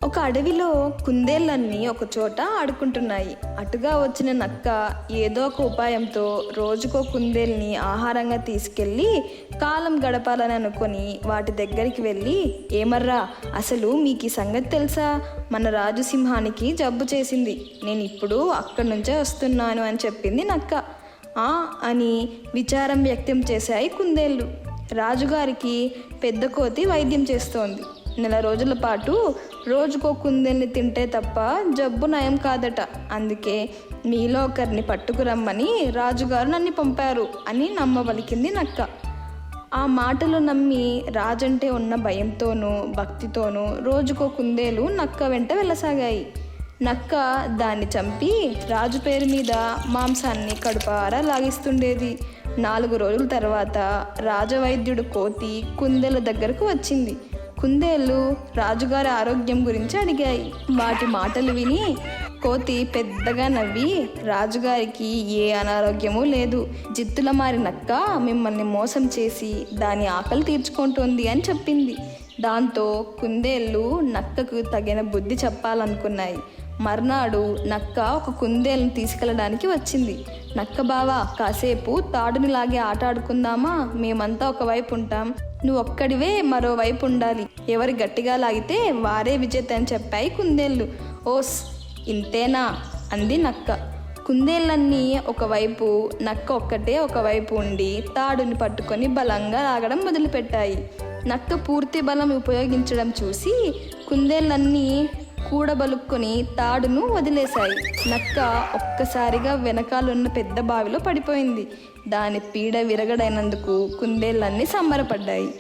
ఒక అడవిలో కుందేళ్ళన్నీ ఒక చోట ఆడుకుంటున్నాయి. అటుగా వచ్చిన నక్క ఏదో ఒక ఉపాయంతో రోజుకో కుందేల్ని ఆహారంగా తీసుకెళ్ళి కాలం గడపాలని అనుకొని వాటి దగ్గరికి వెళ్ళి, ఏమర్రా, అసలు మీకు ఈ సంగతి తెలుసా? మన రాజు సింహానికి జబ్బు చేసింది, నేను ఇప్పుడు అక్కడి నుంచే వస్తున్నాను అని చెప్పింది నక్క. అని విచారం వ్యక్తం చేశాయి కుందేళ్ళు. రాజుగారికి పెద్ద కోతి వైద్యం చేస్తోంది. 4 రోజుల పాటు రోజుకో కుందేల్ని తింటే తప్ప జబ్బు నయం కాదట. అందుకే మీలో ఒకరిని పట్టుకురమ్మని రాజుగారు నన్ను పంపారు అని నమ్మవలికింది నక్క. ఆ మాటలు నమ్మి రాజంటే ఉన్న భయంతోనూ భక్తితోనూ రోజుకో కుందేలు నక్క వెంట వెళ్ళసాగాయి. నక్క దాన్ని చంపి రాజు పేరు మీద మాంసాన్ని కడుపారా లాగిస్తుండేది. 4 రోజుల తర్వాత రాజవైద్యుడు కోతి కుందేళ్ళ దగ్గరకు వచ్చింది. కుందేళ్ళు రాజుగారి ఆరోగ్యం గురించి అడిగాయి. వాటి మాటలు విని కోతి పెద్దగా నవ్వి, రాజుగారికి ఏ అనారోగ్యమూ లేదు, జిత్తుల మారి నక్క మిమ్మల్ని మోసం చేసి దాని ఆకలి తీర్చుకుంటోంది అని చెప్పింది. దాంతో కుందేళ్ళు నక్కకు తగిన బుద్ధి చెప్పాలనుకున్నాయి. మర్నాడు నక్క ఒక కుందేలును తీసుకెళ్ళడానికి వచ్చింది. నక్క బావా, కాసేపు తాడుని లాగే ఆట ఆడుకుందామా? మేమంతా ఒకవైపు ఉంటాం, నువ్వు ఒక్కడివే మరోవైపు ఉండాలి, ఎవరు గట్టిగా లాగితే వారే విజేత అని చెప్పాయి కుందేళ్ళు. ఓస్, ఇంతేనా అంది నక్క. కుందేళ్ళన్నీ ఒకవైపు, నక్క ఒక్కటే ఒకవైపు ఉండి తాడుని పట్టుకొని బలంగా లాగడం మొదలుపెట్టాయి. నక్క పూర్తి బలం ఉపయోగించడం చూసి కుందేళ్ళన్నీ కూడబలుక్కొని తాడును వదిలేశాయి. నక్క ఒక్కసారిగా వెనకాలన్న పెద్ద బావిలో పడిపోయింది. దాని పీడ విరగడైనందుకు కుందేళ్ళన్నీ సంబరపడ్డాయి.